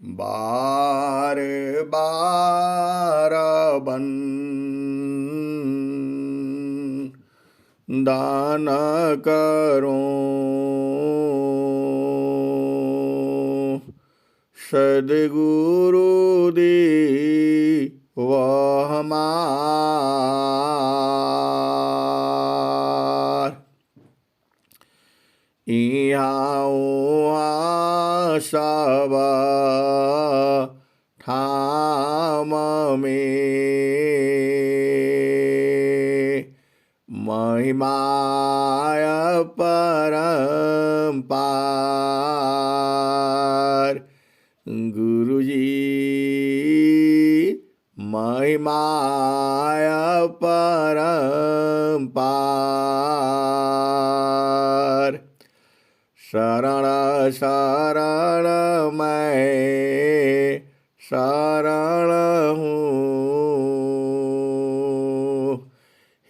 बार बार बन दान करो सद्गुरु दी वह हमार इहाँ उहाँ सब ठाम में महिमाय परम्पार गुरुजी महिमाय परम्पार शरण शरण मैं शरण हूँ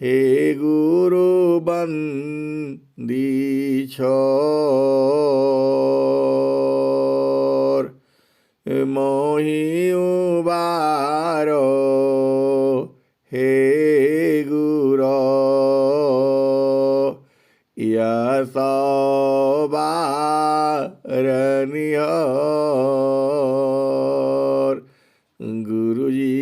हे गुरु बंदी छोर मोहि उबारो हे गुरो यसोबारनियोर गुरुजी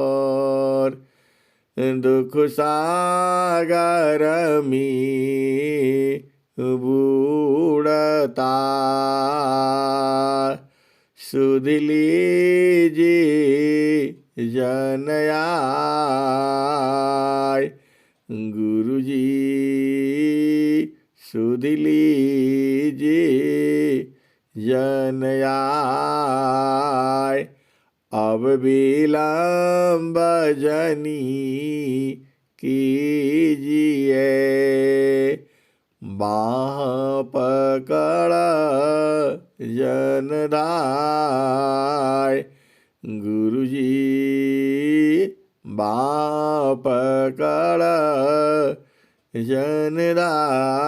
यसोबारनियोर दुख सागर में बूढ़ता सुध लीजिए जनयाय गुरुजी सुध लीजिए जनयाय अब विलंब जनी कीजिए बाह पकड़ जनदाय गुरुजी बाह पकड़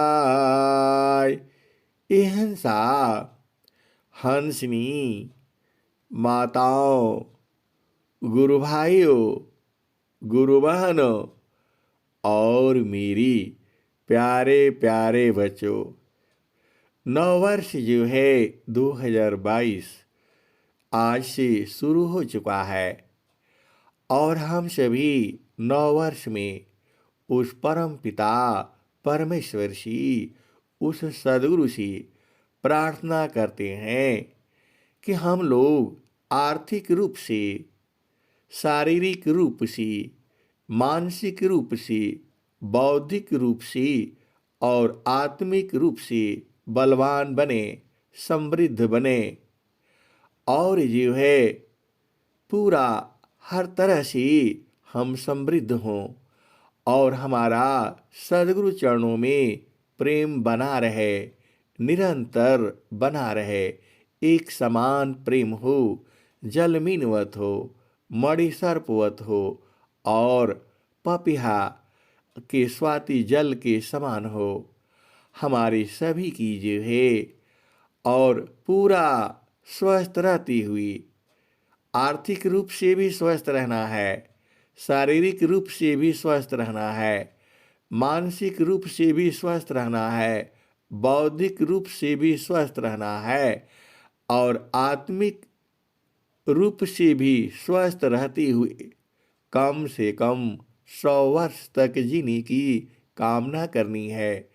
जनदाय इहंसा हंसनी माताओं गुरु भाइयों गुरु बहनों और मेरी प्यारे प्यारे बच्चों नव वर्ष जो है 2022 आज से शुरू हो चुका है और हम सभी नव वर्ष में उस परम पिता परमेश्वर से उस सद्गुरु से प्रार्थना करते हैं कि हम लोग आर्थिक रूप से शारीरिक रूप से मानसिक रूप से बौद्धिक रूप से और आत्मिक रूप से बलवान बने समृद्ध बने और जो है पूरा हर तरह से हम समृद्ध हों और हमारा सद्गुरु चरणों में प्रेम बना रहे निरंतर बना रहे एक समान प्रेम हो जलमीनवत हो मणि सर्पवत हो और पपिहा के स्वाति जल के समान हो हमारे सभी की जो है और पूरा स्वस्थ रहती हुई आर्थिक रूप से भी स्वस्थ रहना है शारीरिक रूप से भी स्वस्थ रहना है मानसिक रूप से भी स्वस्थ रहना है बौद्धिक रूप से भी स्वस्थ रहना है और आत्मिक रूप से भी स्वस्थ रहती हुई कम से कम 100 वर्ष तक जीने की कामना करनी है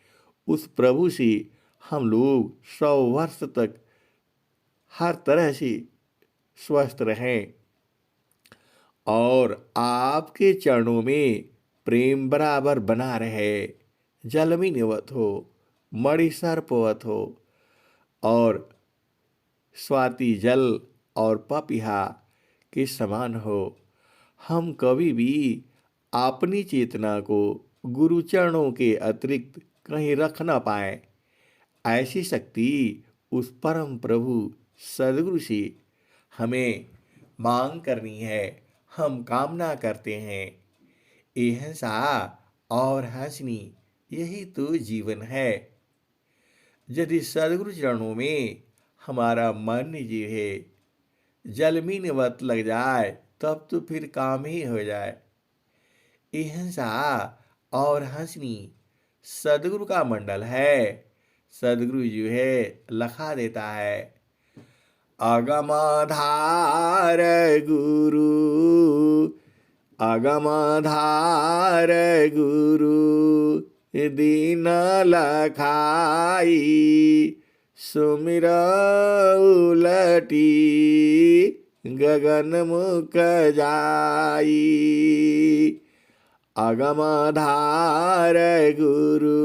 उस प्रभु से हम लोग 100 वर्ष तक हर तरह से स्वस्थ रहें और आपके चरणों में प्रेम बराबर बना रहे जलमीनवत हो मणि सर्पवत हो और स्वाति जल और पपिहा के समान हो हम कभी भी अपनी चेतना को गुरु चरणों के अतिरिक्त कहीं रख न पाए ऐसी शक्ति उस परम प्रभु सद्गुरु से हमें मांग करनी है हम कामना करते हैं। एहसा और हंसनी, यही तो जीवन है। यदि सदगुरु चरणों में हमारा मन जो है जलमीनवत लग जाए, तब तो फिर काम ही हो जाए। अहिंसा और हंसनी सदगुरु का मंडल है। सदगुरु जो है लखा देता है, अगमाधार गुरु, अगमाधार गुरु, दीन लखाई, सुमिर उलटी, गगन मुख जाई। अगमधार गुरु,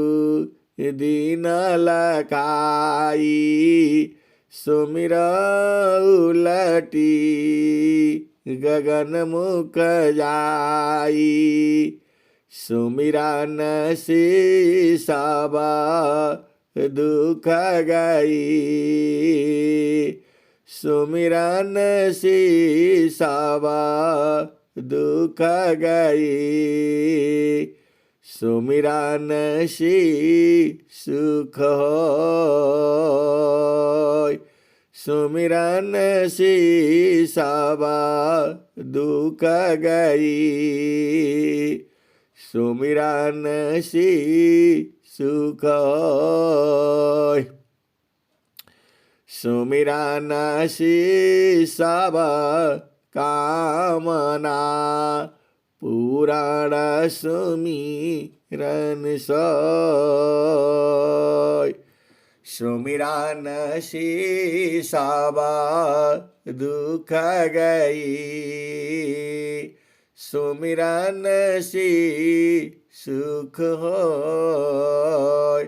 दीन लखाई, सुमिर उलटी, गगन मुख जाई। सुमिरन से सब दुख गई, सुमिरन से सब दुख गई। सुमिरन से सुख होय, सुमिरन से सब दुख गई। सुमिरन से सुख होय, सुमिरन से सब कामना, पुराण सुमिरन सोय। सुमिरन से सब दुख गई, सुमिरन से सुख होय।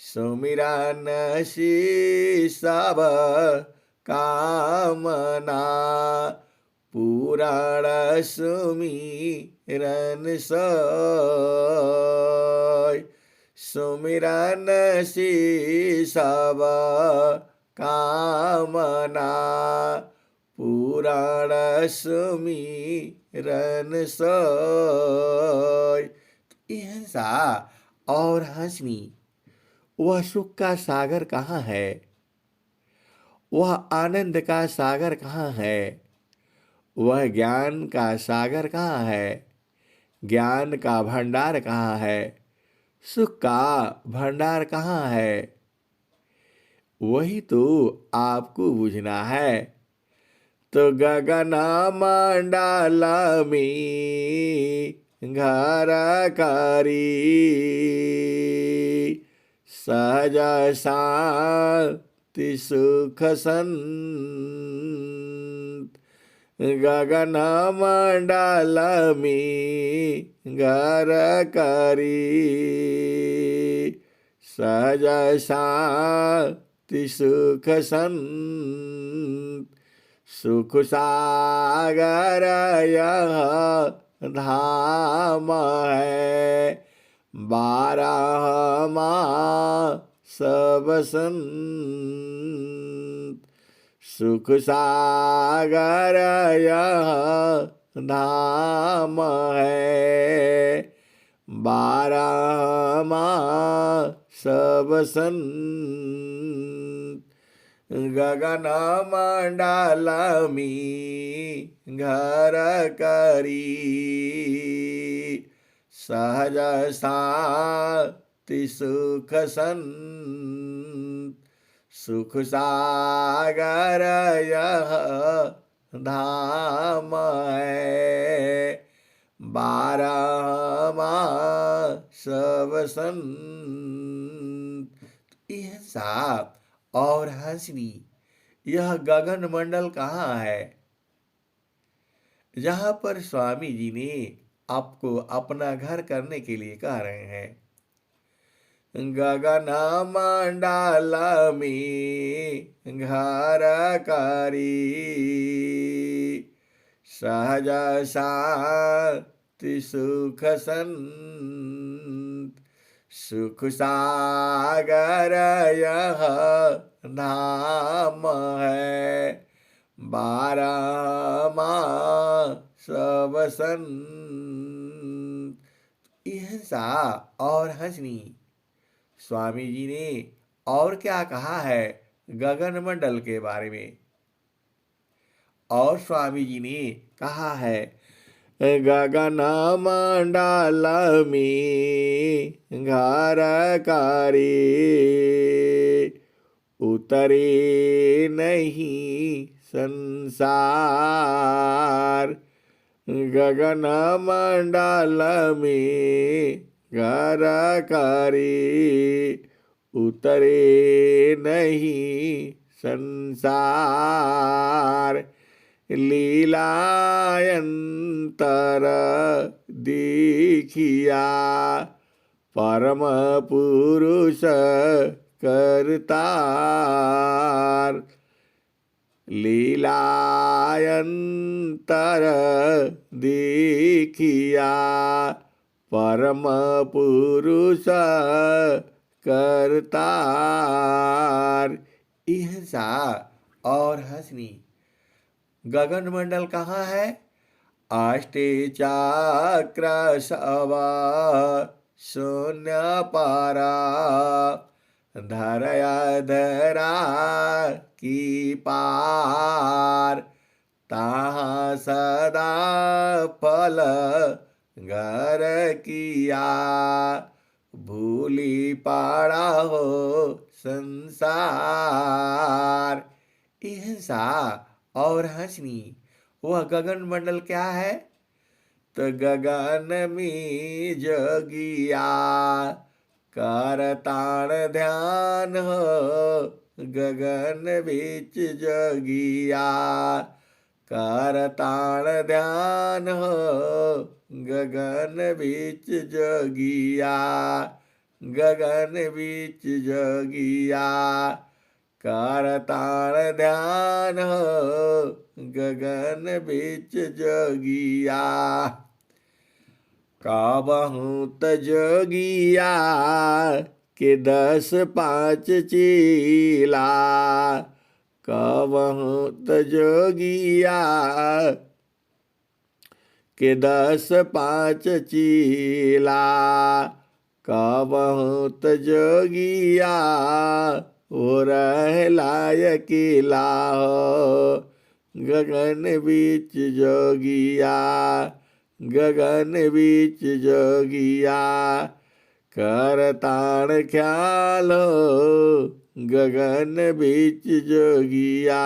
सुमिरन से सब कामना, पुराण सुमिरन सोय। सुमिरन से सब कामना, पुराण सुमिरन सोय। अहिंसा और हंसनी, वह सुख का सागर कहाँ है? वह आनंद का सागर कहाँ है? वह ज्ञान का सागर कहाँ है? ज्ञान का भंडार कहाँ है? सुख का भंडार कहाँ है? वही तो आपको बुझना है। तो गगन मंडल में घर करी, सहज शांति सुख संत। गगन मंडल में घर करी, सहज शांति सुख संत। सुख सागर यह धाम है, 12 मास बसंत। सुख सागर यह धाम है, 12 मास बसंत। गगन मंडल में घर करी, सहज शांति सुख संत। सुख सागर यह धाम है, 12 मास बसंत। अहिंसा और हंसनी, यह गगन मंडल कहाँ है जहाँ पर स्वामी जी ने आपको अपना घर करने के लिए कह रहे हैं। गगन मंडल में घर करी, सहज शांति सुख संत। सुख सागर यह धाम है, 12 मास बसंत। हिंसा और हंसनी। स्वामी जी ने और क्या कहा है गगन मंडल के बारे में? और स्वामी जी ने कहा है गगन मंडल में घर करे उतरे नहीं संसार। गगन मंडल में घर करे उतरे नहीं संसार। लीलायंतर दीखिया परम पुरुष करतार। लीलायंतर दीखिया परम पुरुष करतार। हिंसा और हंसनी। गगन मंडल कहाँ है? अष्टे चक्र सवा शून्य पारा धरया धरा की पार। ताहाँ सदा फल घर किया भूली पाड़ा हो संसार। हिंसा और हंसनी। वह गगन मंडल क्या है? तो गगन में जोगिया करताण ध्यान हो गगन बीच जोगिया करताण ध्यान हो गगन बीच जोगिया गगन बीच जोगिया करताण ध्यान हो गगन बीच जोगिया। काबहूत जोगिया के 10 5 चीला। काबहूत जोगिया के 10 5 चीला। काबहूत जोगिया हो रह लायकीला हो गगन बीच जोगिया गगन बीच जोगिया करताण ख्याल हो गगन बीच जोगिया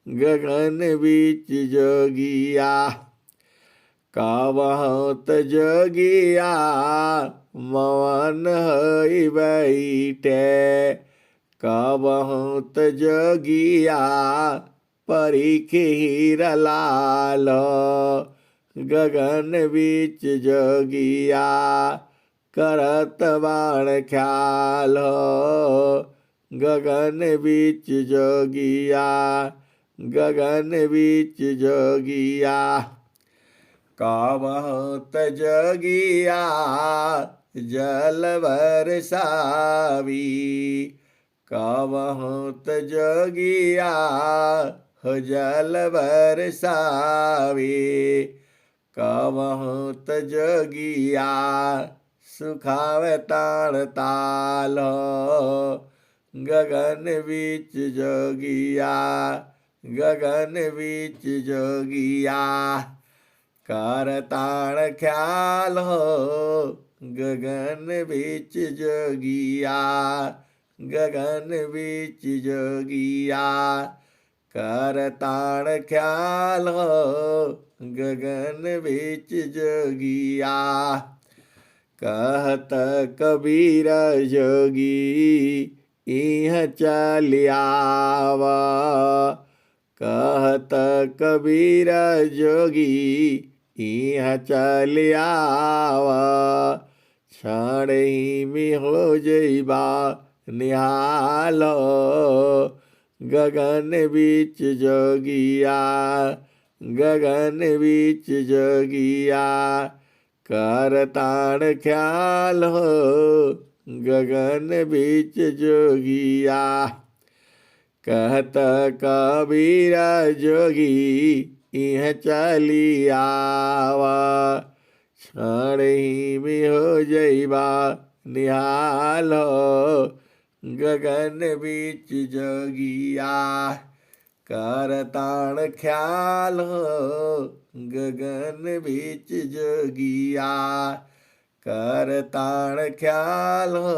गगन बीच जोगिया। काबहूत जोगिया मवन होई बैठे। काबहूत जोगिया परीखे हीरा लाल गगन बीच जोगिया करत बाण ख्याल गगन बीच जोगिया गगन बीच जोगिया। काबहूत जोगिया जल बरसावी। काबहूत जोगिया हो जल बरसावी। काबहूत जोगिया सुखावे ताण ताल गगन बीच जोगिया गगन बीच जोगिया करताण ख्याल हो गगन बीच जोगिया गगन बीच जोगिया करताण ख्याल हो गगन बीच जोगिया। कहत कबीर जोगी इह चलियावा। कहत कबीर जोगी इह चलियावा। क्षण ही में हो जइबा निहालो गगन बीच जोगिया गगन बीच जोगिया करताण ख्याल हो गगन बीच जोगिया। कहत कबीर जोगी इह चलियावा। क्षण ही में हो जइबा निहाल हो, गगन बीच जोगिया करताण ख्याल हो, गगन बीच जोगिया करताण ख्याल हो,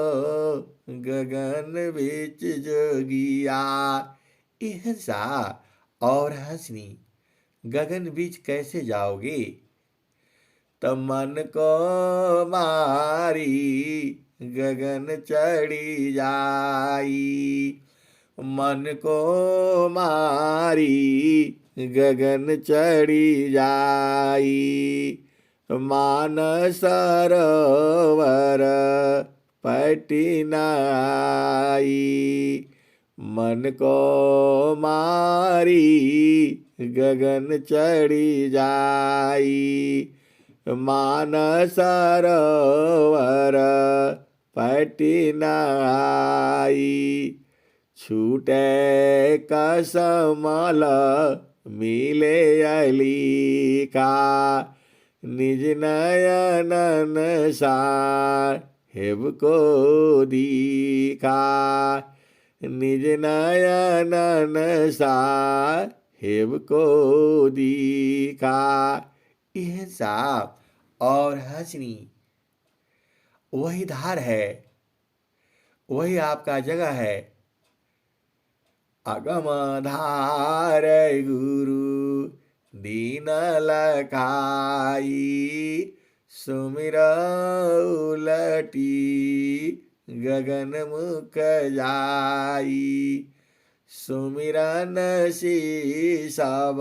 गगन बीच जोगिया। हंसा और हंसनी, गगन बीच कैसे जाओगे? तब मन को मारी गगन चढ़ी जाई, मन को मारी गगन चढ़ी जाई, मानस सरोवर पटी नाई, मन को मारी गगन चढ़ी जाई, मानस सरोवर पटी नाई, छूटे कसमल मिले अली का, निज नयनन साहेब को दिखा, निज नयनन साहेब को दिखा। यह साप और हंसनी वही धार है, वही आपका जगह है। अगम धार गुरु दीन लखाई, सुमिर उलटी गगन मुख जाई, सुमिरन सी सब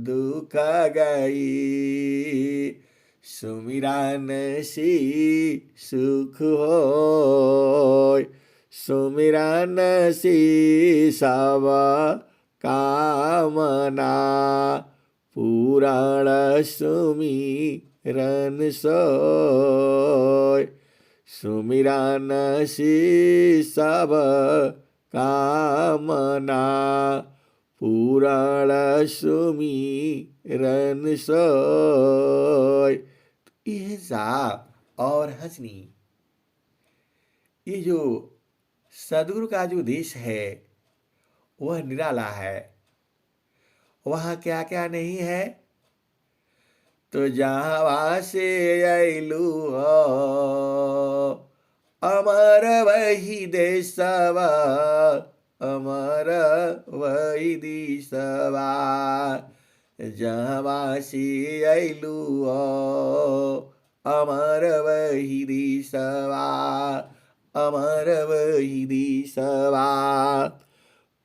दुख गई, सुमिरन सी सुख होय, सुमिरन सी सब कामना, पुराण सुमिरन सोय, सुमिरन सी सब कामना, पुराण सुमिरन सोय। यह साप और हंसनी, ये जो सदगुरु का जो देश है वह निराला है। वहाँ क्या क्या नहीं है? तो जहाँ से अइलू हो अमर वही देशवा, अमर वही देशवा, जहाँ से अइलू हो अमर वही देशवा, अमर वही देशवा।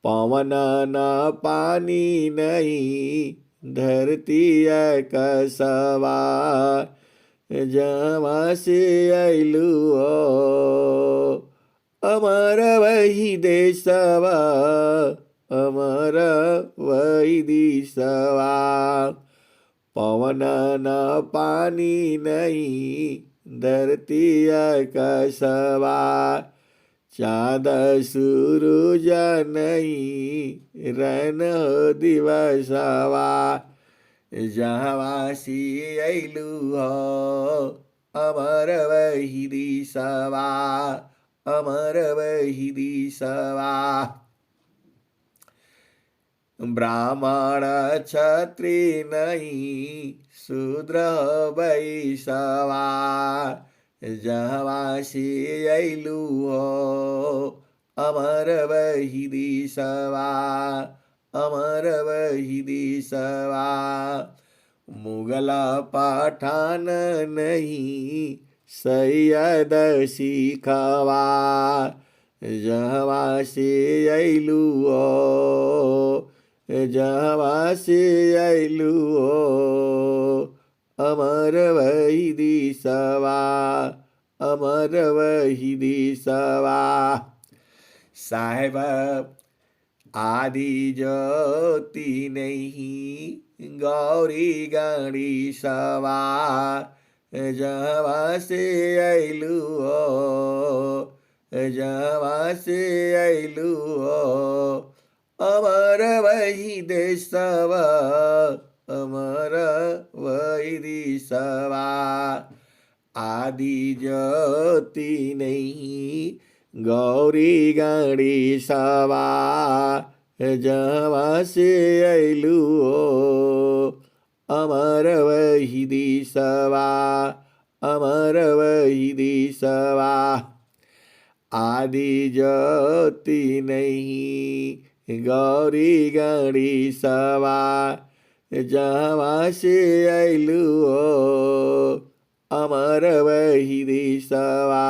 पवन न पानी नहीं धरती कसवा, जहाँ से अइलू हो अमर वही देशवा, अमर वही देशवा। पवन न पानी नहीं धरती कसवा, चाँद सूरज नहीं रन दिवसवा, जहाँ से अइलू हो अमर वही देशवा, अमर वही देशवा। ब्राह्मण क्षत्रिय नहीं शूद्र वैश्यवा, जहाँ से अइलू हो अमर वही देशवा, अमर वही देशवा। मुगल पठान नहीं सैयद सिखवा, जहाँ से अइलू हो, जहाँ से अइलू हो अमर वही देशवा, अमर वही देशवा। साहेब आदि ज्योति नहीं गौरी गणेशवा, जहाँ से अइलू हो, जहाँ से अइलू हो अमर वही देशवा, अमर वही दिसवा। आदि ज्योति नहीं गौरी गणेशवा। जहाँ से अइलू हो अमर वही दिसवा। अमर वही दिसवा। आदि ज्योति नहीं गौरी गणेशवा। जहाँ से अइलू हो अमर वही दिसवा।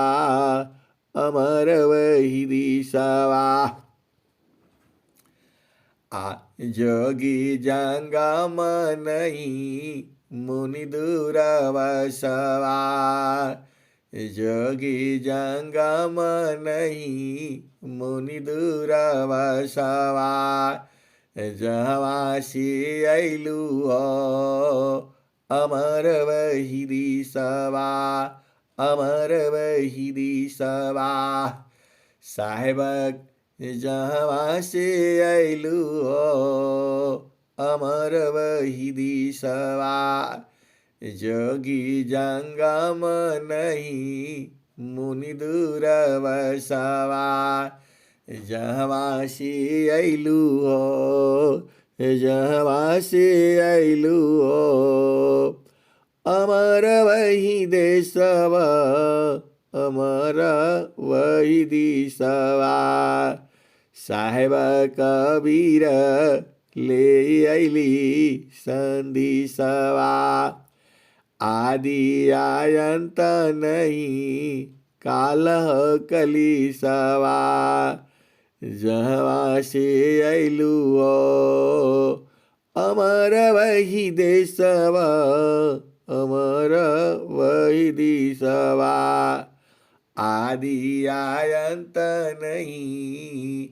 अमर वही दिसवा। जोगी जंगम नहीं मुनि दूरवसवा। जोगी जंगम नहीं मुनि दूरवसवा। जहाँ से अइलू हो अमर वही दिसवा। अमर वही दिसवा। साहेब जहाँ से अइलू हो अमर वही दिसवा। जोगी जंगम नहीं मुनि दूरवसवा। जहाँ से अइलू हो जहाँ से अइलू हो अमर वही देशवा। अमर वही दिसवा। साहेब कबीर ले अइली संदिसवा। आदि आयंत नहीं कालह कलिसवा। जहाँ से अइलू हो अमर वही देशवा। अमर वही दिसवा। आदि आयंत नहीं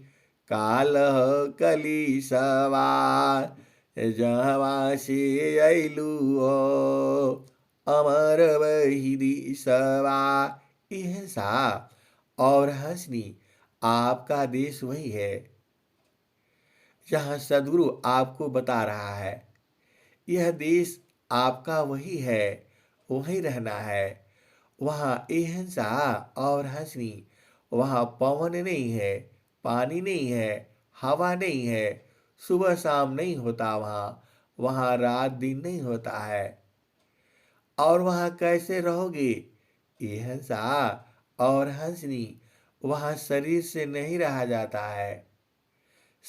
कालह कलिसवा। जहाँ से अइलू हो अमर वही दिसवा। यह सा और हंसनी आपका देश वही है जहाँ सदगुरु आपको बता रहा है। यह देश आपका वही है, वहीं रहना है। वहाँ अहिंसा और हंसनी। वहाँ पवन नहीं है, पानी नहीं है, हवा नहीं है, सुबह शाम नहीं होता वहाँ। वहाँ रात दिन नहीं होता है। और वहाँ कैसे रहोगे? अहिंसा और हंसनी। वहाँ शरीर से नहीं रहा जाता है।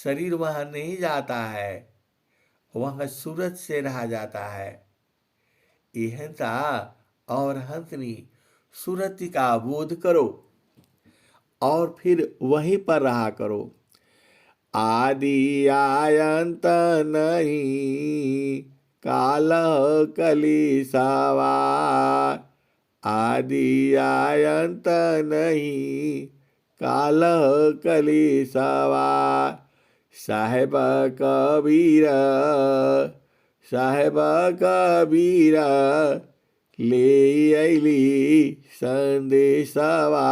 शरीर वहाँ नहीं जाता है। वहाँ सूरज से रहा जाता है। अहिंसा और हंसनी सूरज का बोध करो और फिर वहीं पर रहा करो। आदि आयंत नहीं काल कलिसवा। आदि आयंत नहीं काल कलिसवा। साहेब कबीर साहेब कबीर ले अइली संदेशवा।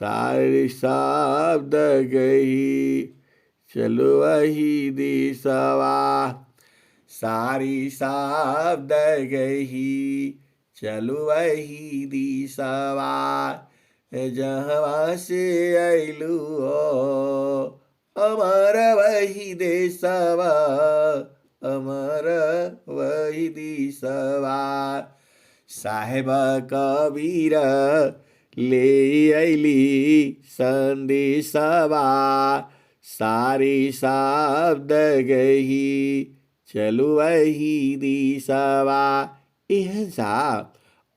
सारी शब्द गई चलो वही दिसवा। सारी शब्द गई चलो वही दिसवा। जहाँ से अइलू हो अमर वही देशवा। अमर वही दिसवा। साहेब कबीर ले अइली संदेशवा। सारी शब्द गही चलो वही दिसवा। अहिंसा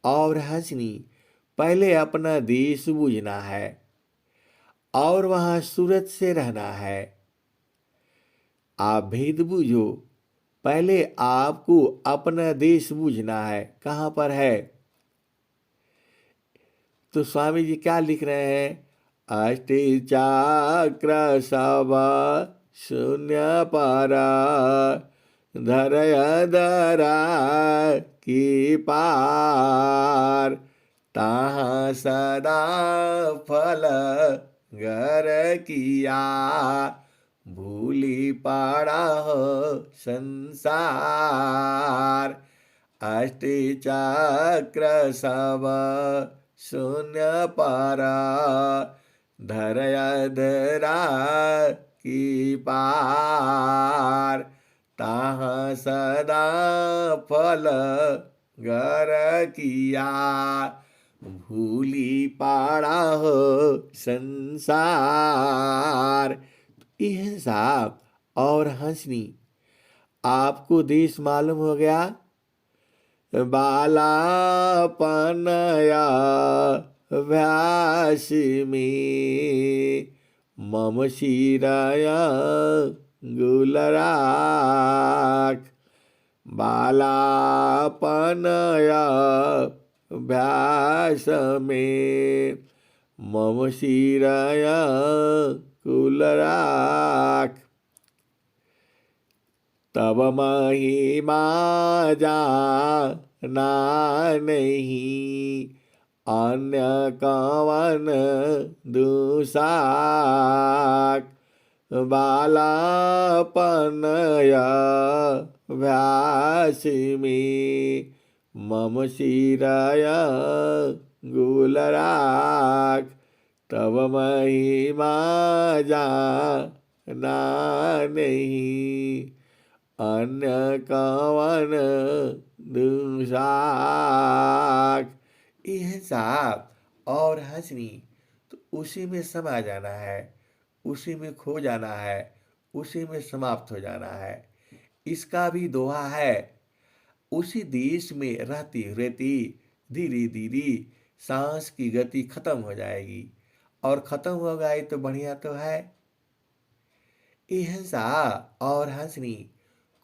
और हंसनी पहले अपना देश बूझना है और वहाँ सूरज से रहना है। आप भेद बूझो। पहले आपको अपना देश बूझना है कहाँ पर है। तो स्वामी जी क्या लिख रहे हैं? अष्टि चक्र सब शून्य पर धरय धरा की पार। तहाँ सदा फल घर किया भूली पड़ा हो संसार। अष्टि चक्र सब शून्य पर, धर अधरा की पार। ताहाँ सदा फल गर किया, भूली पड़ा हो संसार। यह साहब और हंसनी, आपको देश मालूम हो गया? बालापनया व्यास में, मम शिरया गुलराख। बालापनया व्यास में, मम शिरया गुलराख। तब महिमा जाना नहीं, अन्य कवन दुसाक। बालापनया व्यास में, मम शिरया गुलराख। तब महिमा जाना नहीं, अन्य कवन दुसाख। यह साहब और हंसनी, तो उसी में समा जाना है, उसी में खो जाना है, उसी में समाप्त हो जाना है। इसका भी दोहा है, उसी देश में रहती रहती धीरे धीरे सांस की गति खत्म हो जाएगी, और खत्म हो गई तो बढ़िया तो है। ये हंसा और हंसनी,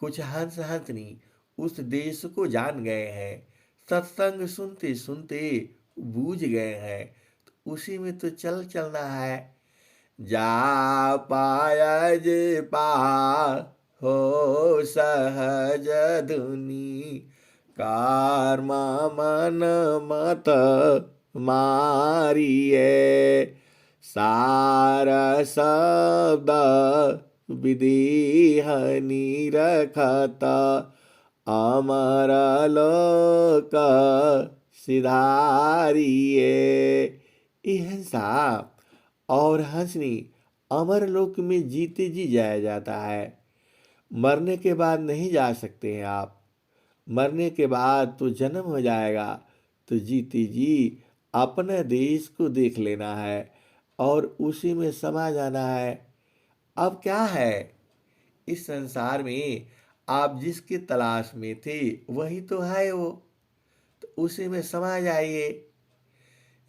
कुछ हंस हंसनी उस देश को जान गए हैं, सत्संग सुनते सुनते बूझ गए हैं, तो उसी में तो चलना है। जा पाया जे पा हो सहज धुनी, कर्मा मन मत मारिए। सार शब्द विधि हनि रखत, अमर लोक सिधारिए। यह साहब और हंसनी, अमर लोक में जीते जी जाया जाता है। मरने के बाद नहीं जा सकते हैं आप। मरने के बाद तो जन्म हो जाएगा, तो जीते जी अपने देश को देख लेना है और उसी में समा जाना है। अब क्या है इस संसार में, आप जिसकी तलाश में थे वही तो है वो, तो उसी में समा जाइए।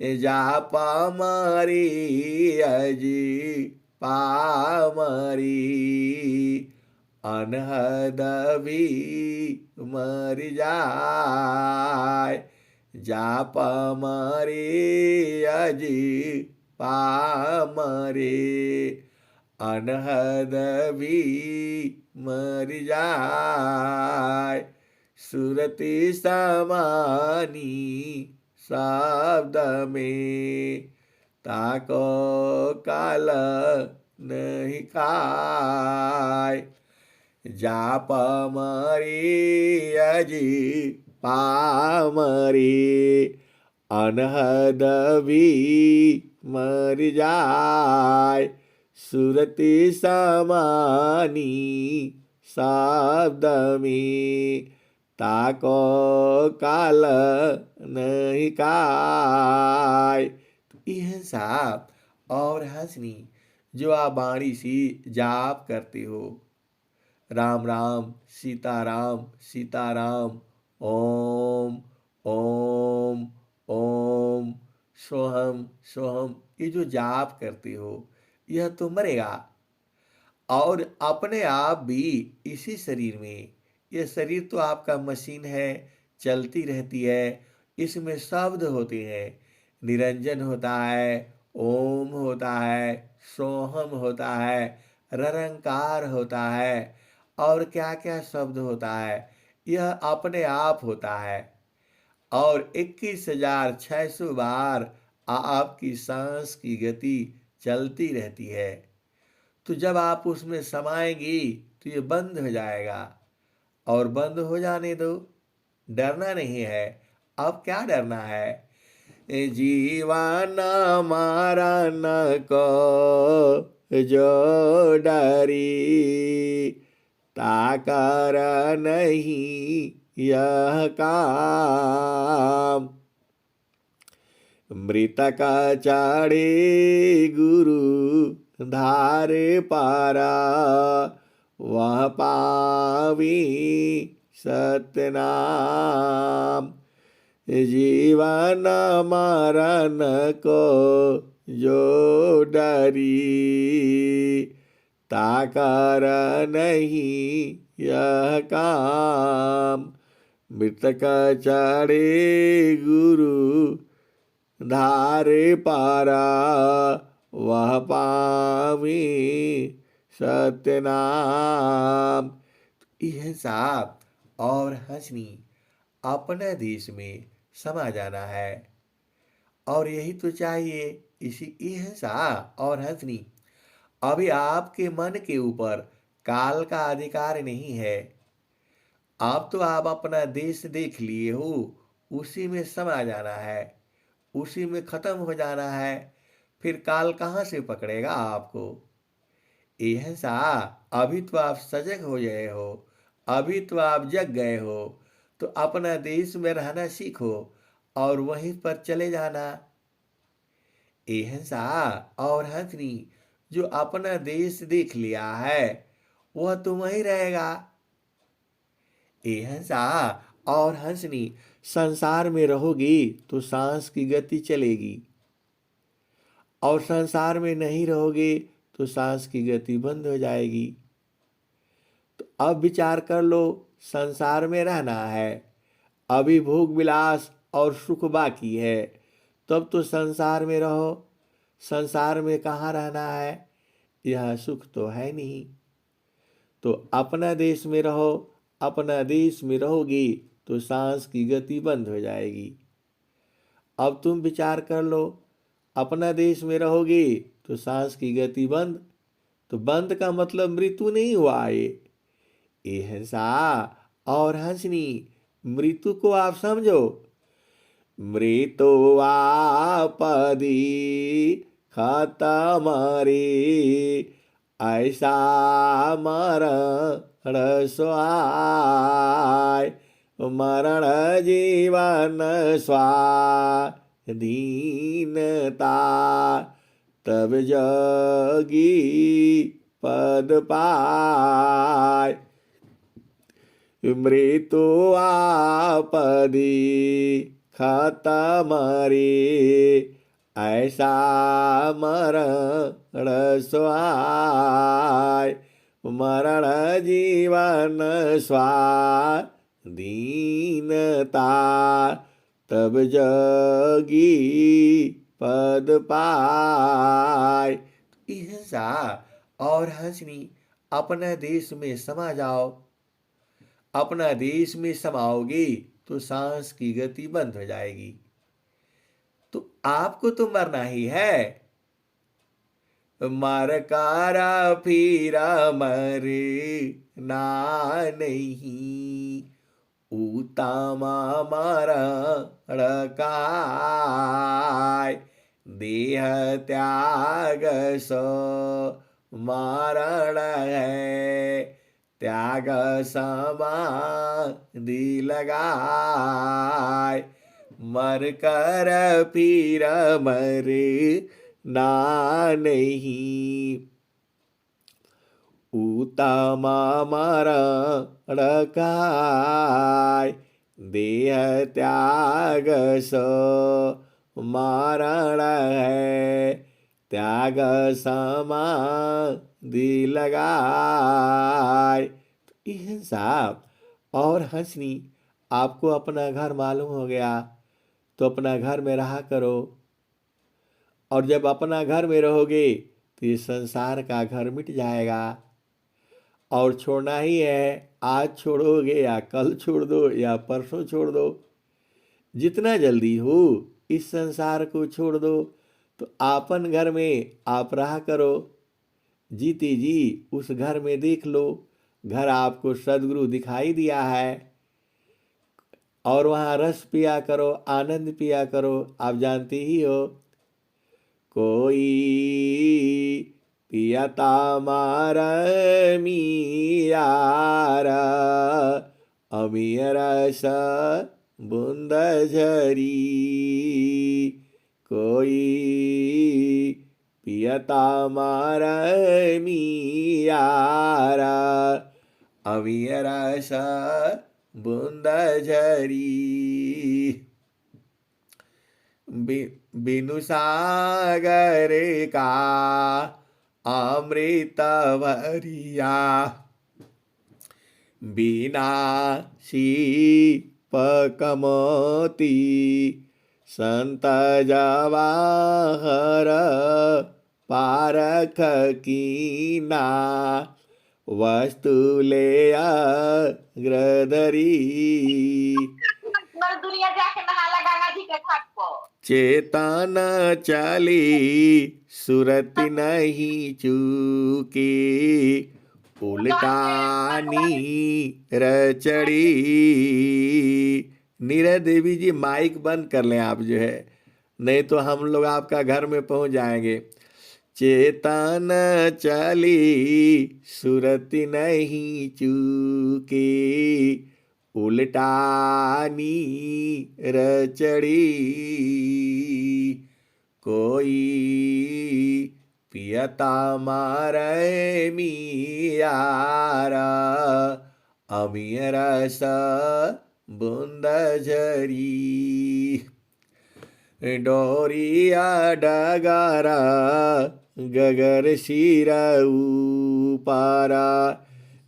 जा पामरी अजी पामरी, अनहद भी मर जाए। जा पामरी अजी पामरी, अनहद भी मर जाए। सुरति समानी शब्द में, ताको काल नहीं खाए। जाप मरी अजी पामरी, अनहद भी मर जाए। सुरति समानी शब्द में, ताको काल नहीं काय। यह साहब और हंसनी, जो आप बाणी सी जाप करते हो, राम राम सीताराम सीताराम, ओम ओम ओम, सोहम सोहम, ये जो जाप करते हो यह तो मरेगा, और अपने आप भी इसी शरीर में, यह शरीर तो आपका मशीन है, चलती रहती है। इसमें शब्द होते हैं, निरंजन होता है, ओम होता है, सोहम होता है, ररंकार होता है, और क्या क्या शब्द होता है, यह अपने आप होता है। और 21,600 बार आपकी सांस की गति चलती रहती है। तो जब आप उसमें समाएंगी तो ये बंद हो जाएगा, और बंद हो जाने दो, डरना नहीं है। अब क्या डरना है? जीवन मारा न को जो डरी, ताकर नहीं यह काम। मृतक चढ़े गुरु धारे पारा, वह पावी सतनाम। जीवन मरण को जो डरी, ताकर नहीं यह काम। मृतक चढ़े गुरु धारे पारा, वह पावी सत्यनाम। यह साप और हंसनी अपने देश में समा जाना है, और यही तो चाहिए। इसी हिंसा और हंसनी। अभी आपके मन के ऊपर काल का अधिकार नहीं है। अब तो आप अपना देश देख लिए हो, उसी में समा जाना है, उसी में खत्म हो जाना है। फिर काल कहाँ से पकड़ेगा आपको? यह सा, अभी तो आप सजग हो गए हो, अभी तो आप जग गए हो, तो अपना देश में रहना सीखो और वहीं पर चले जाना। एहसा और हंसनी जो अपना देश देख लिया है, वह तो वहीं रहेगा। एहसा और हंसनी संसार में रहोगी तो सांस की गति चलेगी, और संसार में नहीं रहोगे तो सांस की गति बंद हो जाएगी। तो अब विचार कर लो, संसार में रहना है, अभी भोग विलास और सुख बाकी है, तब तो संसार में रहो। संसार में कहाँ रहना है? यह सुख तो है नहीं। तो अपना देश में रहो, अपना देश में रहोगी तो सांस की गति बंद हो जाएगी। अब तुम विचार कर लो, अपना देश में रहोगे तो सांस की गति बंद, तो बंद का मतलब मृत्यु नहीं हुआ। ये हिंसा और हंसनी, मृत्यु को आप समझो। मृत्यु आपदी खत्म रे, ऐसा मरण स्वाय। मरण जीवन स्वाधीनता, तब जगी पद पाय। मृत्यु आपदी खत्म रे, ऐसा मरण स्वाय। मरण जीवन स्वाधीनता, तब जगी पद पाय। हिंसा और हंसनी अपने देश में समा जाओ। अपना देश में समाओगी तो सांस की गति बंद हो जाएगी। तो आपको तो मरना ही है। मर कारा फिरा मरे ना नहीं, उतामा मरण काय। देह त्याग सो मरण है, त्याग समाधि लगाय। मर कर फिर मरे ना नहीं, उतमा मरण काय। देह त्याग सो मरण है, त्याग समाधि लगाय। हिंसा और हंसनी आपको अपना घर मालूम हो गया, तो अपना घर में रहा करो। और जब अपना घर में रहोगे तो ये संसार का घर मिट जाएगा। और छोड़ना ही है, आज छोड़ोगे या कल छोड़ दो या परसों छोड़ दो, जितना जल्दी हो इस संसार को छोड़ दो। तो आपन घर में आप रहा करो। जीती जी उस घर में देख लो, घर आपको सदगुरु दिखाई दिया है, और वहाँ रस पिया करो, आनंद पिया करो। आप जानती ही हो, कोई पियता मार मीयारा, अमीय रस बूंद झरी। कोई पियता मार मीयारा, अमीय रस बूंद झरी। बिनु सागर का अमृत भरिया, बिना सीप कमोती संत जवाहर पारख कीना, वस्तु ले अग्रधरी। दुनिया जाके नहाला गंगा जी के घाट पर। चेतन चली सुरत नहीं चूकी, उल्टानी रचड़ी। नीरा देवी जी माइक बंद कर लें आप जो है, नहीं तो हम लोग आपका घर में पहुंच जाएंगे। चेतन चली सुरत नहीं चूकी, उल्टानी रचड़ी। कोई पियता मारे मियारा, अमीय रस बूंद झरी। डोरिया डगारा गगर सिरा उपारा,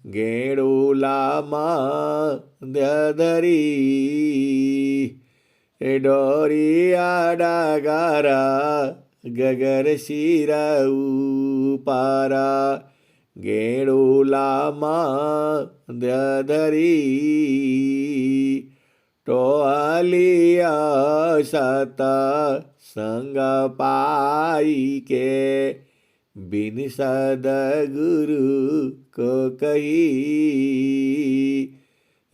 गेड़ूला माधरी। डोरिया डगारा गगर सिरा उपारा, गेड़ूला माधरी। टोलिया सत संग पाई के, बिन सदगुरु को कही।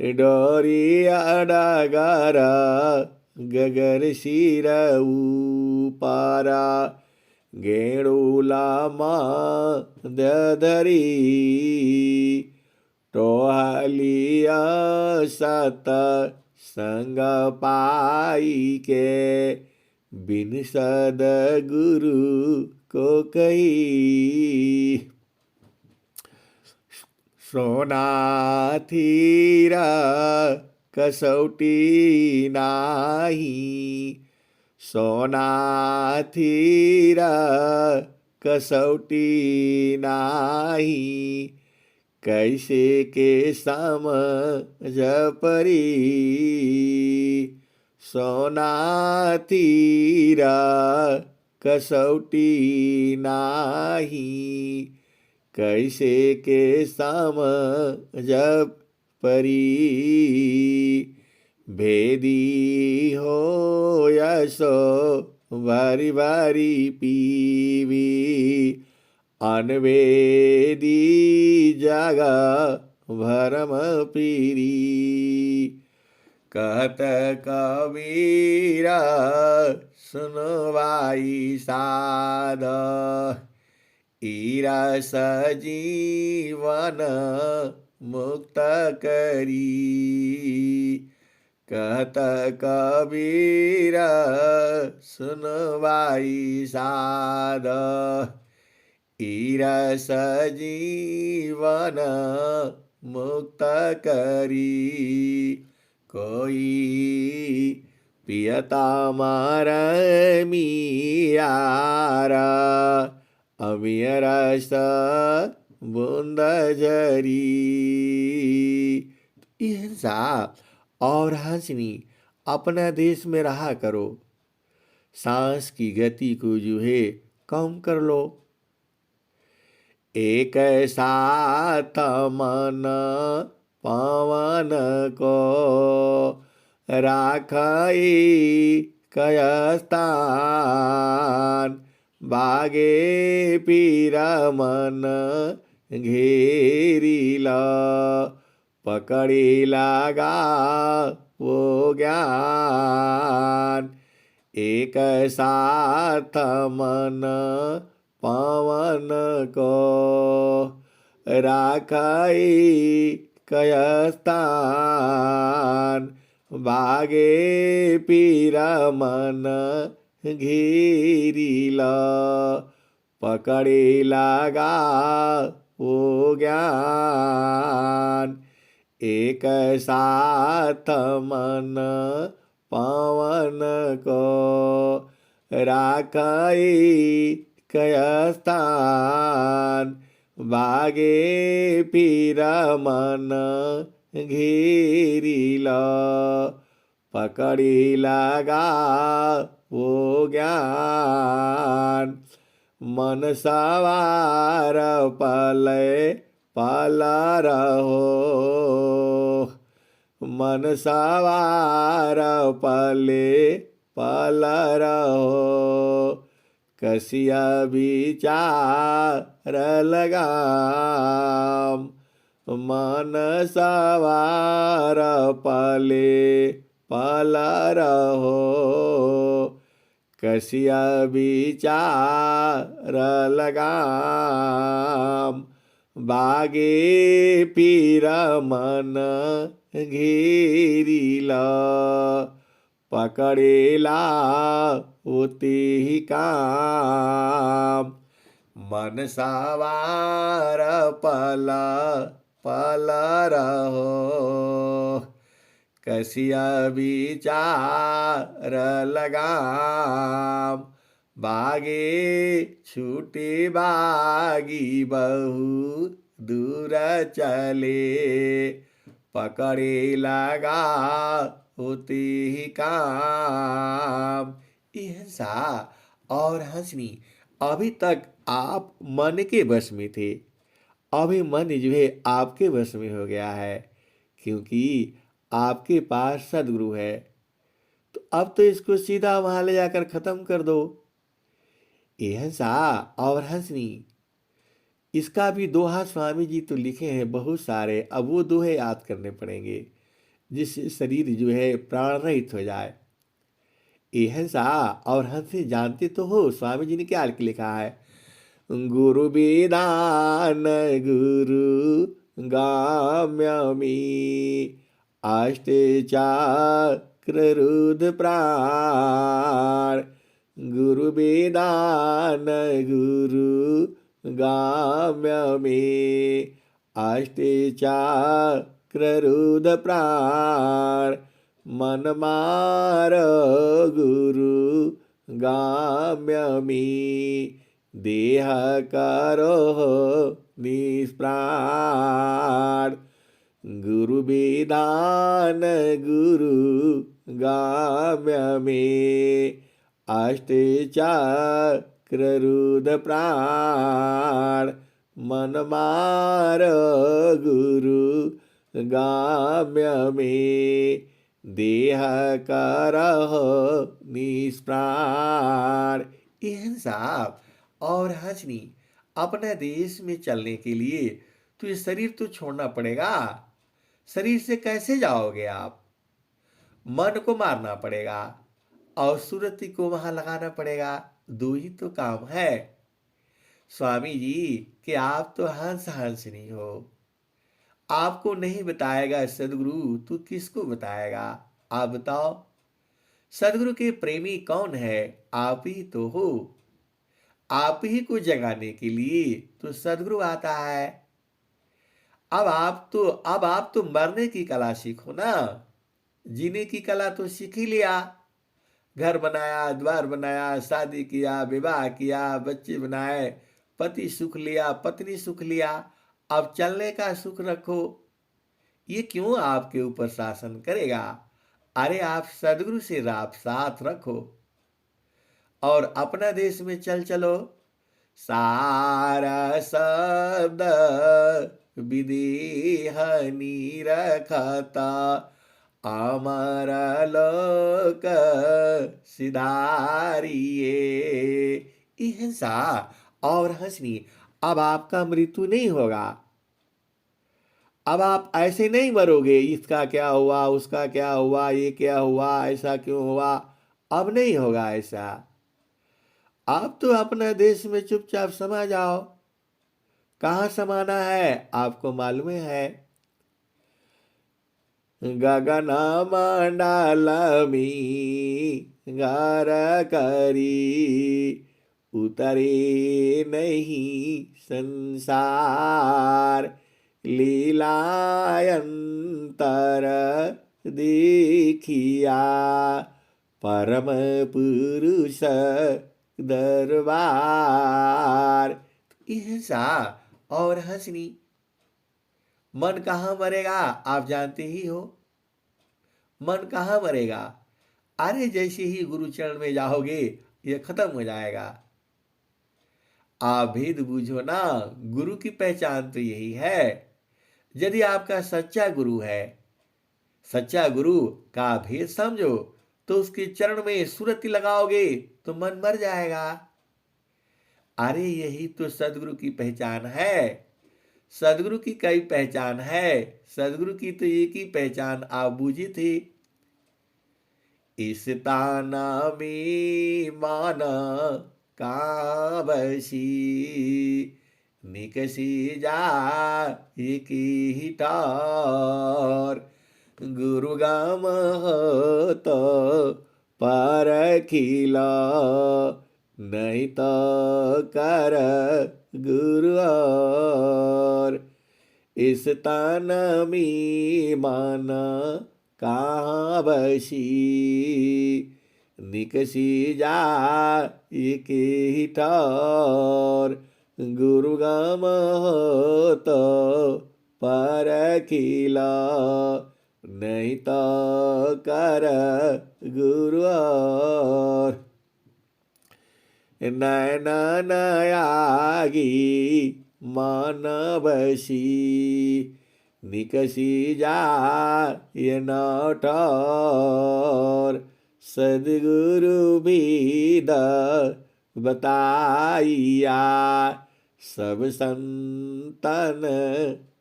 डोरिया डगारा गगर सिरा उपारा, गेड़ूला माधरी। टोलिया सत संग पाई के, बिन सदगुरु को कही। सोना थीरा कसौटी नाही, सोना थीरा कसौटी नाही, कैसे के समझ परी। सोना तीरा कसौटी नाही, कैसे के समझ परी। भेदी हो यशो बारी बारी पीवी, अनवेदी जागा भरम पीरी। कहत कबीरा सुनवाई साध, ईरा सजीवन मुक्त करी। कहत कबीरा सुनवाई साध, ईरा सजीवन मुक्त करी। कोई पियता मार मियारा, अमीय रस बूंद झरी। हिंसा और हंसनी अपना देश में रहा करो, सांस की गति को जो है कम कर लो। एक साथ मन पवन को राखई कय स्थान, बागे पीर मन घेरिला, पकड़ी लगा वो ज्ञान। एक साथ मन पवन को राखई कय स्थान। बागे पीर मन घेरिला, पकड़ी लगा वो ज्ञान। एक साथ मन पवन को राखई कय स्थान। बागे पीर मन घेरिला, पकड़ी लगा वो ज्ञान। मन सवार पले पल रहो, मन सवार पले पल रहो। कसिया विचार लगाम, मन सवार पले पल रहो। कसिया विचार लगाम, बागे पीर मन घेरिला, पकड़ेला उति ही काम। मन सवार पल पल रहो, कसिया विचार लगाम। बागे छूटे बागी बहु दूर चले, पकड़े लगा होती ही काम। हिंसा और हंसनी अभी तक आप मन के वश में थे, अभी मन जो है आपके वश में हो गया है, क्योंकि आपके पास सदगुरु है। तो अब तो इसको सीधा वहां ले जाकर खत्म कर दो। ये हंसा और हंसनी, इसका भी दोहा स्वामी जी तो लिखे हैं बहुत सारे, अब वो दोहे याद करने पड़ेंगे जिससे शरीर जो है प्राण रहित हो जाए। ये हंसा और हंसी जानते तो हो स्वामी जी ने क्या लिखा है। गुरु विदान गुरु गाम्यमी, अष्टचक्र रुद्र प्राण। गुरु विदान गुरु गाम्यमी, अष्टचक्र रुद्र प्राण। मन मार गुरु गाम्यमी, देह करो निष्प्राण। गुरु विदान गुरु गाम्यमी, अष्टचक्र रुद्र प्राण। मन मार गुरु गाम्यमी, देह करहो निष्प्राण। हिंसा और हंसनी अपने देश में चलने के लिए तो ये शरीर तो छोड़ना पड़ेगा। शरीर से कैसे जाओगे आप? मन को मारना पड़ेगा और सुरति को वहां लगाना पड़ेगा। दो ही तो काम है। स्वामी जी कि आप तो हंस हंसनी हो, आपको नहीं बताएगा सदगुरु तो किसको बताएगा? आप बताओ, सदगुरु के प्रेमी कौन है? आप ही तो हो। आप ही को जगाने के लिए तो सदगुरु आता है। अब आप तो मरने की कला सीखो ना। जीने की कला तो सीख ही लिया। घर बनाया, द्वार बनाया, शादी किया, विवाह किया, बच्चे बनाए, पति सुख लिया, पत्नी सुख लिया। अब चलने का सुख रखो। ये क्यों आपके ऊपर शासन करेगा? अरे आप सदगुरु से राब साथ रखो और अपना देश में चलो। सारा शब्द विदेहनी रखता, अमर लोक सिधारिये। हिंसा और हंसनी। अब आपका मृत्यु नहीं होगा। अब आप ऐसे नहीं मरोगे, इसका क्या हुआ, उसका क्या हुआ, ये क्या हुआ, ऐसा क्यों हुआ। अब नहीं होगा ऐसा। आप तो अपना देश में चुपचाप समा जाओ। कहाँ समाना है आपको मालूम है। गगन मंडलमी घर करी उतरे नहीं संसार। लीलायंतर देखिया परम पुरुष दरबार। हिंसा और हंसनी। मन कहाँ मरेगा आप जानते ही हो। मन कहाँ मरेगा। अरे जैसे ही गुरु चरण में जाओगे ये खत्म हो जाएगा। आप भेद बूझो ना। गुरु की पहचान तो यही है। यदि आपका सच्चा गुरु है, सच्चा गुरु का भेद समझो, तो उसके चरण में सुरति लगाओगे तो मन मर जाएगा। अरे यही तो सदगुरु की पहचान है। सदगुरु की कई पहचान है। सदगुरु की तो एक ही पहचान आप बूझी थी। इस ताना में माना काबसी निकसी जा एक ही टार। गुरु गम हो तो पर खिला नहीं तो कर गुरु और। इस तन में मन कहाँ बसी निकसी जा एक ही ठौर। गुरु गम हो तो पर खिला नहीं तो कर गुरु और। नैन नयागी मन बसी निकसी जा ये नौठौर। सदगुरु विद बताइया सब संतन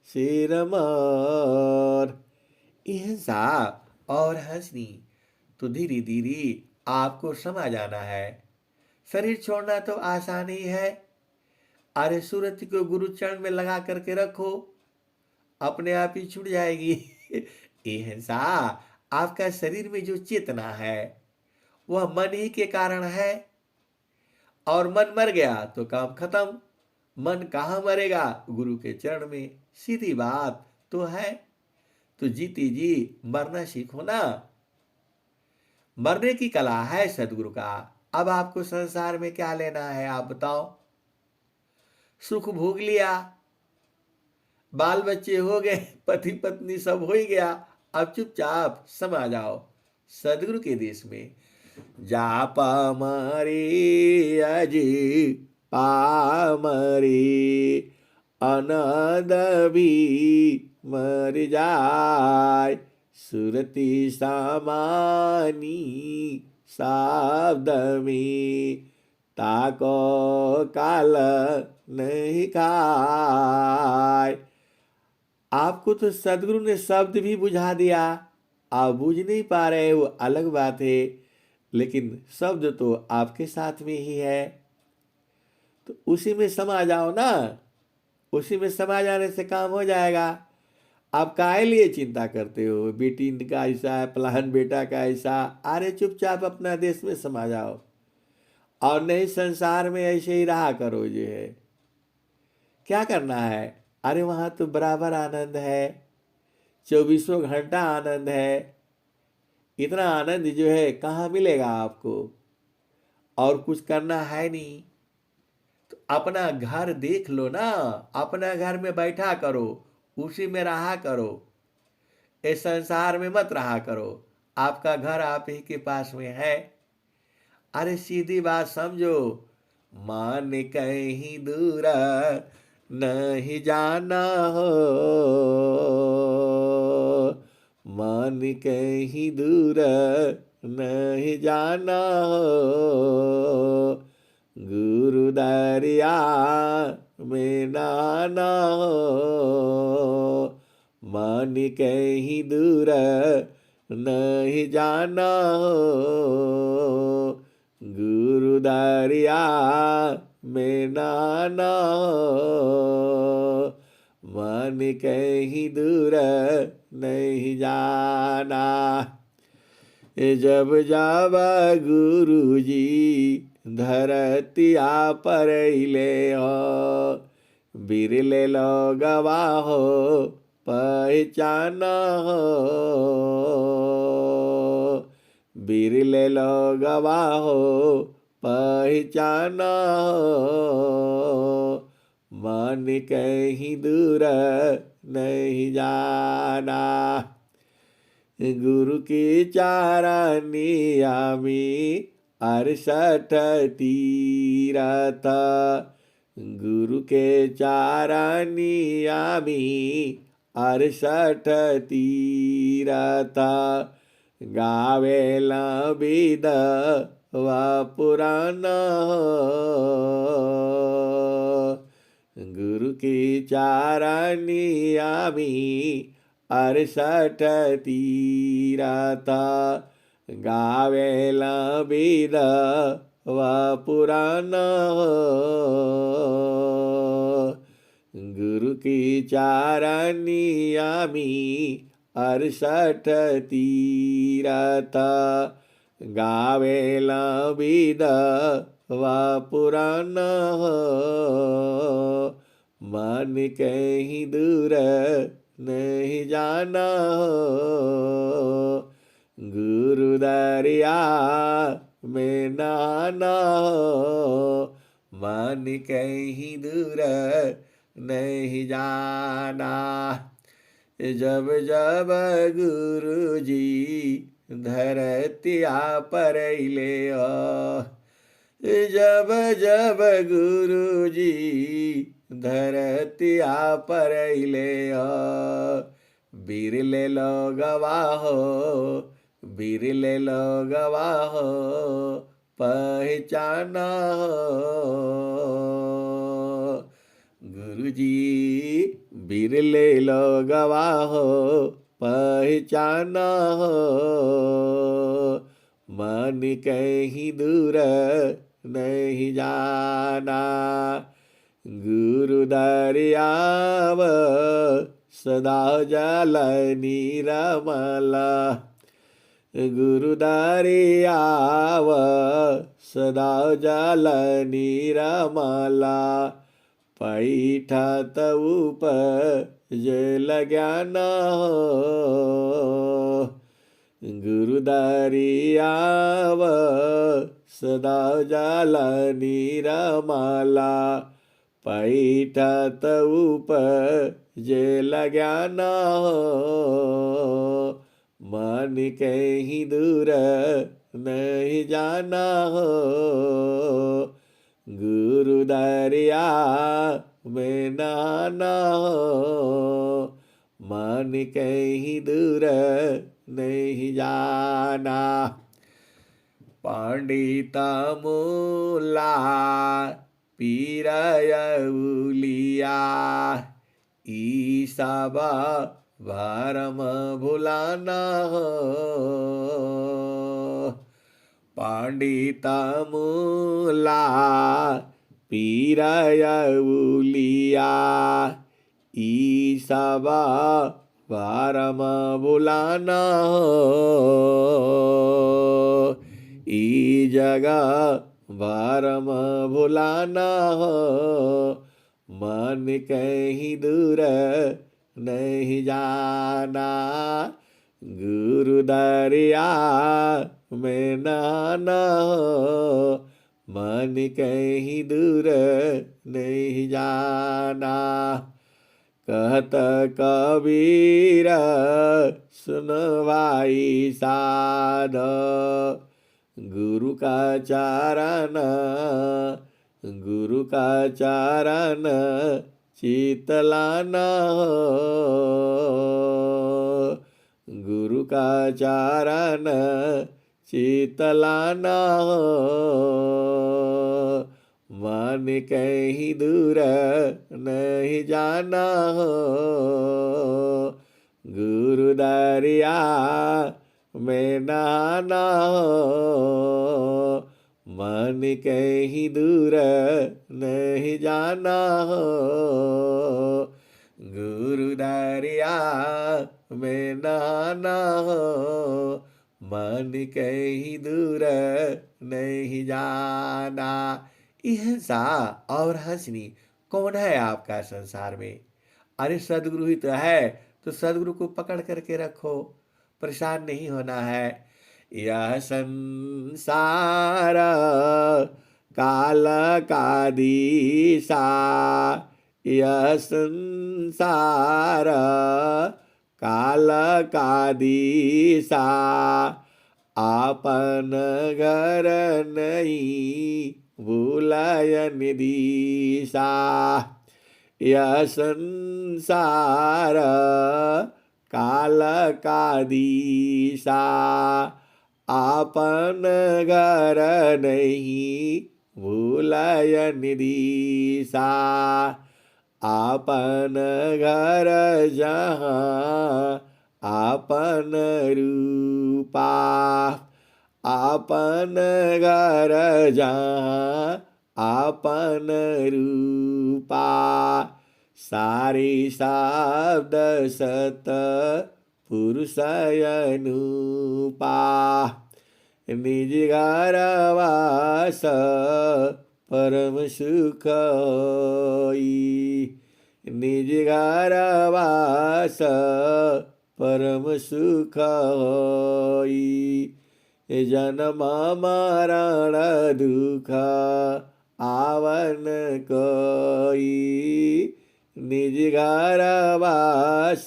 सिरमौर। हिंसा और हंसनी तो धीरे धीरे आपको समझ आना है। शरीर छोड़ना तो आसान ही है। अरे सूरत को गुरु चरण में लगा करके रखो, अपने आप ही छूट जाएगी। ये हिंसा आपका शरीर में जो चेतना है वह मन ही के कारण है। और मन मर गया तो काम खत्म। मन कहाँ मरेगा, गुरु के चरण में। सीधी बात तो है। तो जीती जी मरना सीखो ना। मरने की कला है सदगुरु का। अब आपको संसार में क्या लेना है आप बताओ। सुख भोग लिया, बाल बच्चे हो गए, पति पत्नी सब हो ही गया। अब चुपचाप समा जाओ सदगुरु के देश में। जाप मरे अजी पामरे अनद भी मर जाय। सुरति समानी शब्द में ताको काल नहीं खाय। आपको तो सदगुरु ने शब्द भी बुझा दिया, आप बुझ नहीं पा रहे वो अलग बात है, लेकिन शब्द तो आपके साथ में ही है। तो उसी में समा जाओ ना। उसी में समा जाने से काम हो जाएगा। आप काहे लिए चिंता करते हो, बेटी का ऐसा है, फलान बेटा का ऐसा। अरे चुपचाप अपना देश में समा जाओ। और नहीं संसार में ऐसे ही रहा करो। जो है क्या करना है। अरे वहाँ तो बराबर आनंद है, 24 घंटा आनंद है। इतना आनंद जो है कहाँ मिलेगा आपको। और कुछ करना है नहीं तो अपना घर देख लो ना। अपना घर में बैठा करो, उसी में रहा करो। इस संसार में मत रहा करो। आपका घर आप ही के पास में है। अरे सीधी बात समझो। मान कहीं दूर नहीं जाना हो, मान कहीं दूर नहीं जाना हो। गुरु दरिया में नहाना हो, मन कहीं दूर नहीं जाना हो। गुरु दरिया में नहाना हो, मन कहीं दूर नहीं जाना। जब जब गुरु जी धरतिया पर ले हो, बिरले लोगवा हो पहचाना हो। बिरले लोगवा हो पहचाना हो, मन कहीं दूर नहीं जाना। गुरु की चारनी आमी 68 तीरथ, गुरु के चारनी आमी 68 तीरथ। गावेला विद व पुराण हो, गुरु की चारनी आमी 68 तीरथ। गावेला विद व पुराण हो, गुरु की चारनी आमी 68 तीरथ। गावेला विद व पुराण हो, मन कहीं दूर नहीं जाना हो। गुरु दरिया में नहाना हो, मन कहीं दूर नहीं जाना। जब जब गुरु जी धरतिया पर ले हो, जब जब गुरु जी धरतिया पर ले हो, बिरले लोगवा हो, बिरले लोगवा हो पहचाना हो। गुरु जी बिरले लोगवा हो पहचाना हो, मन कहीं दूर नहीं जाना। गुरु दरियाव सदा जल निरमल, गुरु दरियाव सदा जल निरमल। पैठत उपज ज्ञान हो, गुरु दरियाव सदा जल निरमल। पैठत उपज ज्ञान हो, मन कहीं दूर नहीं जाना हो। गुरु दरिया में नहाना हो, मन कहीं दूर नहीं जाना। पंडित मूला पीरयउलिया, ई सब भरम भुलाना हो। पंडित मूला पीरयउलिया, ई सब भरम भुलाना हो। ई जगह भरम भुलाना हो, मन कहीं दूर नहीं जाना। गुरु दरिया में नहाना हो, मन कहीं दूर नहीं जाना। कहत कबीर सुन भाई साध, गुरु का चरण, गुरु का चरण चितलाना हो। गुरु का चरण चितलाना हो, मन मन कहीं दूर नहीं जाना हो, गुरु दरिया में नहाना हो, मन कहीं दूर नहीं जाना हो, गुरु दरिया में नहाना हो, मन कहीं दूर नहीं जाना। यह सा और हंसनी कौन है आपका संसार में? अरे सदगुरु ही तो है, तो सदगुरु को पकड़ करके रखो, परेशान नहीं होना है। यह संसार काल का दिशा, यह संसार काल का दिशा, आपन घर नहीं भूलयन दिशा, यह संसार काल का दिशा, आपन घर नहीं भूलयन दिशा, आपन घर जहाँ आपन रूपा, आपन घर जहाँ आपन रूपा, सारी शब्द सत पुरुष अनुपा, निज घर वास परम सुख होई, निज घर वास परम सुख होई, जन्म मरण दुख आवन कोई, निज घर वास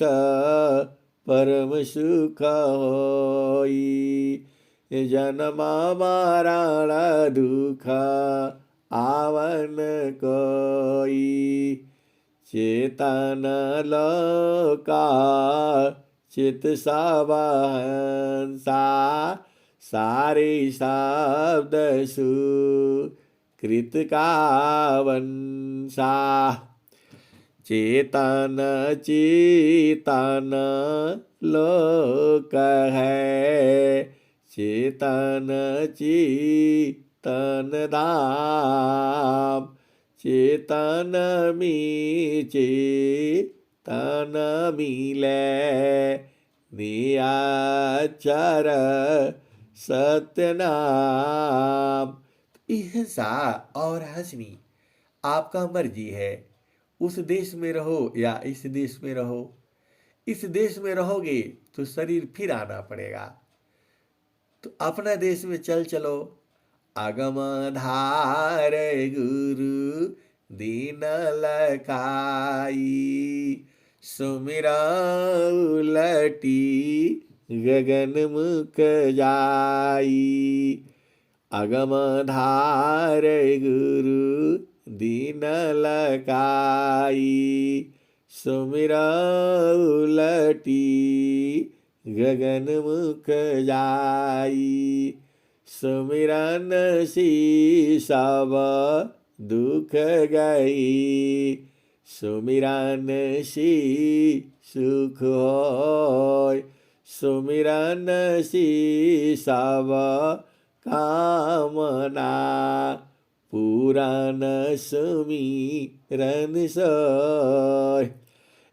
परम सुख होई, जन्म मरण दुख आवन कोई, चेतन लोका चित सबहंसा, सारे शब्द सुकृत का वंशा, चेतन चेतन लोक है, चेतन चेतन धाम, चेतन में चेतन मिले, नियाचर सत्य नाम। हिंसा और हंसनी आपका मर्जी है, उस देश में रहो या इस देश में रहो। इस देश में रहोगे तो शरीर फिर आना पड़ेगा, तो अपना देश में चलो। आगम धार गुरु दीन लखाई, सुमिरा उलटी गगन मुख जाई, अगम धार गुरु दीन लखाई, सुमिरा उलटी गगन मुख जाई, सुमिरन सी सब दुख गई, सुमिरन सी सुख होय, सुमिरन सी सब कामना, पुराण सुमिरन सोय,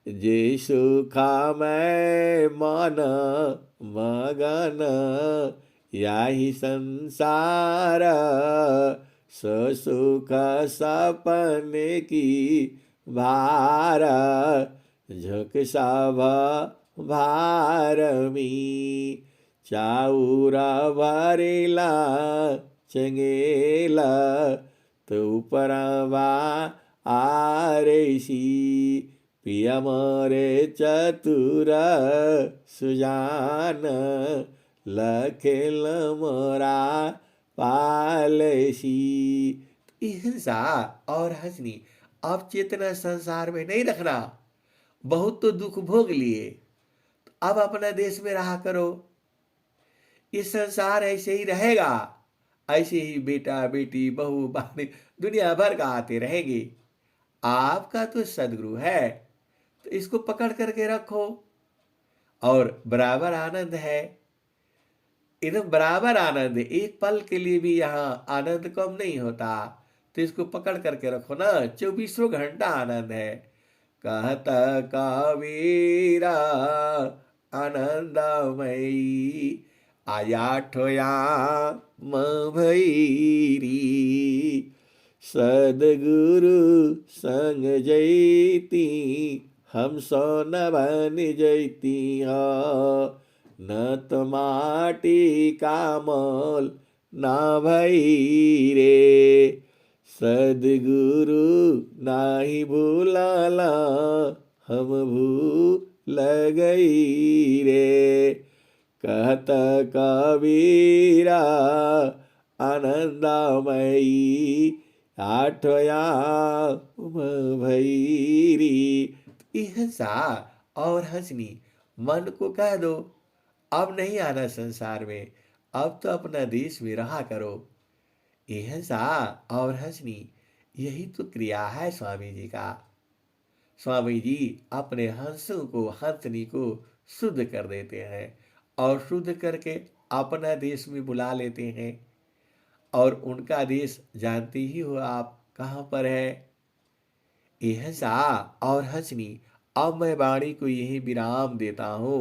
जे सुखा मैं मन मगन, याहि संसार सुख सपने की भार, झुक सब भार मी, चाउरा भरेला चंगेला, तो परवा आरेसी, पिया मोरे चतुर सुजान, लखेल मोरा पालसी। हिंसा और हंसनी अब चेतना संसार में नहीं रखना। बहुत तो दुख भोग लिए, तो अब अपना देश में रहा करो। ये संसार ऐसे ही रहेगा, ऐसे ही बेटा बेटी बहू बानी दुनिया भर का आते रहेंगे। आपका तो सदगुरु है, तो इसको पकड़ करके रखो और बराबर आनंद है, एकदम बराबर आनंद है। एक पल के लिए भी यहाँ आनंद कम नहीं होता, तो इसको पकड़ करके रखो ना, 24 घंटा आनंद है। कहता कावीरा आनंदमयी आया ठोया भैरी सदगुरु संग जैती हम सो न बन जैती हाँ न तो माटी का मोल ना भई रे सदगुरु नाही भूलाला हम भूल गई रे कहता कबीरा आनंदमयी आठया भैरी। हंसा और हंसनी मन को कह दो अब नहीं आना संसार में, अब तो अपना देश में रहा करो। ये हंसा और हंसनी यही तो क्रिया है स्वामी जी का। स्वामी जी अपने हंसों को हंसनी को शुद्ध कर देते हैं और शुद्ध करके अपना देश में बुला लेते हैं। और उनका देश जानते ही हो आप कहाँ पर है। ये हंसा और हंसनी अब मैं वाणी को यही विराम देता हूँ।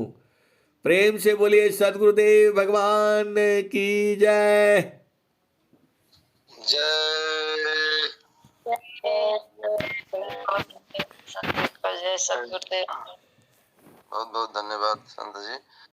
प्रेम से बोलिए सदगुरुदेव भगवान की जय। जय जय सतगुरुदेव। बहुत बहुत धन्यवाद संत जी।